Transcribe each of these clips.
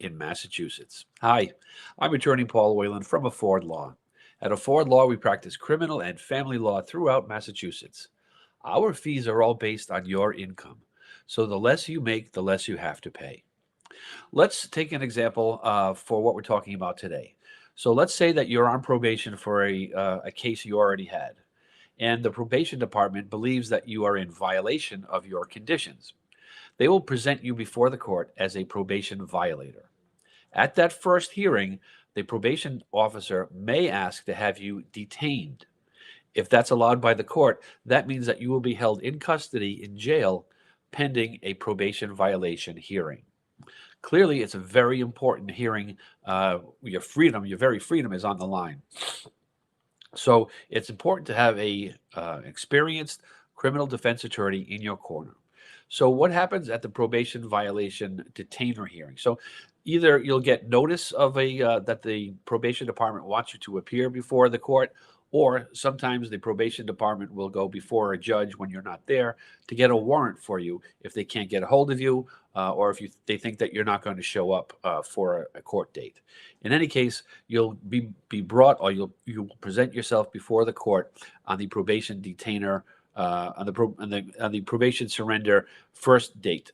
in Massachusetts. Hi, I'm attorney Paul Whalen from Afford Law. At Afford Law, we practice criminal and family law throughout Massachusetts. Our fees are all based on your income, so the less you make, the less you have to pay. Let's take an example for what we're talking about today. So let's say that you're on probation for a case you already had, and the probation department believes that you are in violation of your conditions. They will present you before the court as a probation violator. At that first hearing, the probation officer may ask to have you detained. If that's allowed by the court, that means that you will be held in custody in jail pending a probation violation hearing. Clearly, it's a very important hearing. Your freedom, your very freedom, is on the line. So it's important to have a experienced criminal defense attorney in your corner. So what happens at the probation violation detainer hearing? So either you'll get notice of a that the probation department wants you to appear before the court, or sometimes the probation department will go before a judge when you're not there to get a warrant for you if they can't get a hold of you, or if they think that you're not going to show up for a court date. In any case, you'll be brought, or you will present yourself before the court on the probation detainer on the probation surrender first date.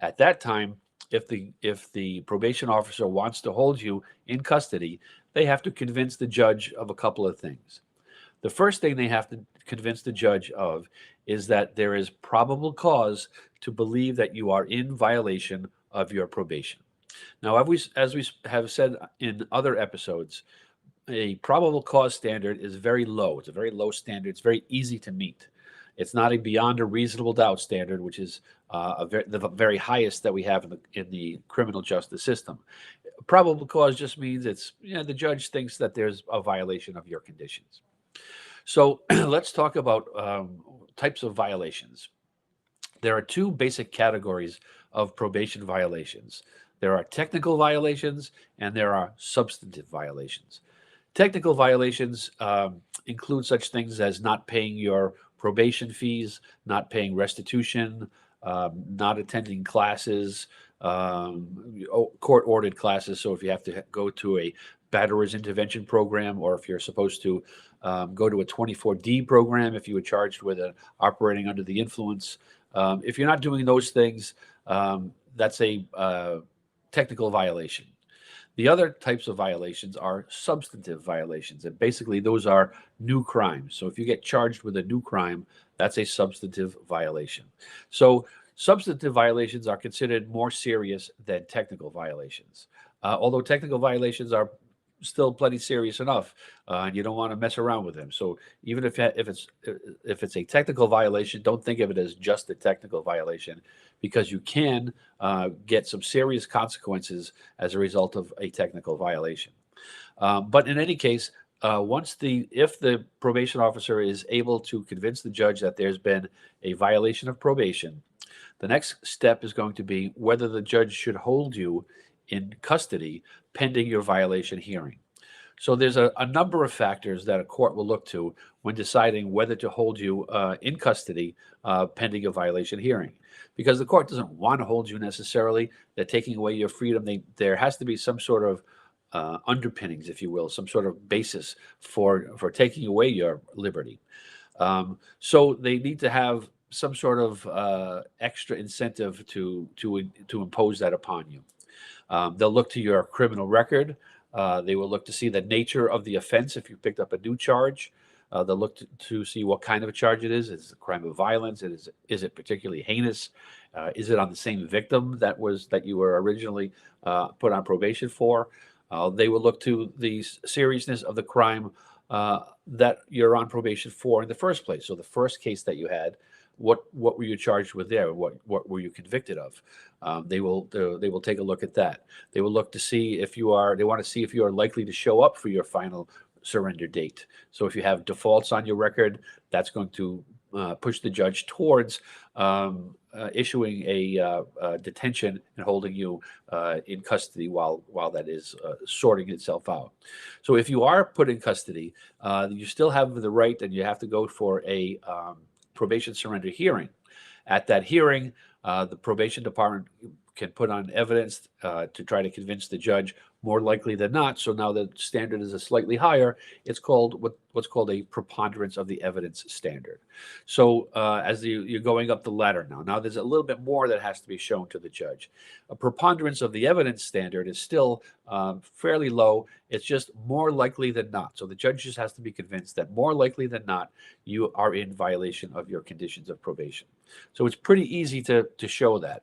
At that time, if the probation officer wants to hold you in custody, they have to convince the judge of a couple of things. The first thing they have to convince the judge of is that there is probable cause to believe that you are in violation of your probation. Now, as we have said in other episodes, a probable cause standard is very low. It's a very low standard. It's very easy to meet. It's not a beyond a reasonable doubt standard, which is the very highest that we have in the criminal justice system. Probable cause just means the judge thinks that there's a violation of your conditions. So let's talk about types of violations. There are two basic categories of probation violations. There are technical violations and there are substantive violations. Technical violations include such things as not paying your probation fees, not paying restitution, not attending classes, court-ordered classes. So if you have to go to a batterer's intervention program, or if you're supposed to go to a 24D program if you were charged with operating under the influence. If you're not doing those things, that's a technical violation. The other types of violations are substantive violations, and basically those are new crimes. So if you get charged with a new crime, that's a substantive violation. So substantive violations are considered more serious than technical violations, although technical violations are still plenty serious enough, and you don't want to mess around with them. So even if it's a technical violation, don't think of it as just a technical violation, because you can get some serious consequences as a result of a technical violation. But in any case, if the probation officer is able to convince the judge that there's been a violation of probation, the next step is going to be whether the judge should hold you in custody pending your violation hearing. So there's a number of factors that a court will look to when deciding whether to hold you in custody pending a violation hearing. Because the court doesn't want to hold you necessarily. They're taking away your freedom. There has to be some sort of underpinnings, if you will, some sort of basis for taking away your liberty. So they need to have some sort of extra incentive to impose that upon you. They'll look to your criminal record. They will look to see the nature of the offense if you picked up a new charge. They'll look to see what kind of a charge it is. Is it a crime of violence? Is it particularly heinous? Is it on the same victim that you were originally put on probation for? They will look to the seriousness of the crime that you're on probation for in the first place. So the first case that you had, what were you charged with there? What were you convicted of? They will take a look at that. They will look to see if you are. They want to see if you are likely to show up for your final surrender date. So if you have defaults on your record, that's going to push the judge towards issuing a detention and holding you in custody while that is sorting itself out. So if you are put in custody, you still have the right, and you have to go for a probation surrender hearing. At that hearing, the probation department can put on evidence to try to convince the judge more likely than not. So now the standard is a slightly higher. It's called what's called a preponderance of the evidence standard. So as you're going up the ladder now there's a little bit more that has to be shown to the judge. A preponderance of the evidence standard is still fairly low. It's just more likely than not. So the judge just has to be convinced that more likely than not you are in violation of your conditions of probation. So it's pretty easy to show that.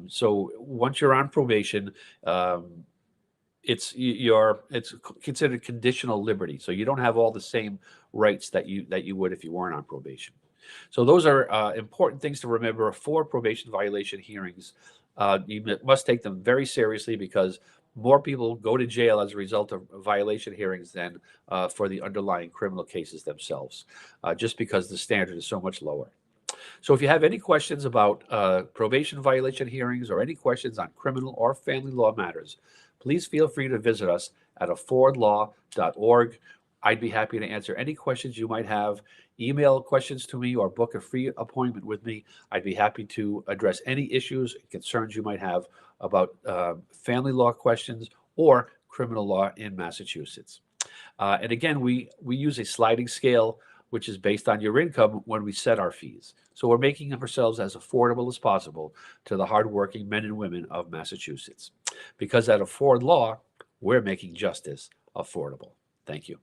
So once you're on probation, it's considered conditional liberty. So you don't have all the same rights that you would if you weren't on probation. So those are important things to remember for probation violation hearings. You must take them very seriously because more people go to jail as a result of violation hearings than for the underlying criminal cases themselves, just because the standard is so much lower. So if you have any questions about probation violation hearings or any questions on criminal or family law matters, please feel free to visit us at affordlaw.org. I'd be happy to answer any questions you might have. Email questions to me or book a free appointment with me. I'd be happy to address any issues and concerns you might have about family law questions or criminal law in Massachusetts. And again, we use a sliding scale, which is based on your income when we set our fees. So we're making ourselves as affordable as possible to the hardworking men and women of Massachusetts. Because at Afford Law, we're making justice affordable. Thank you.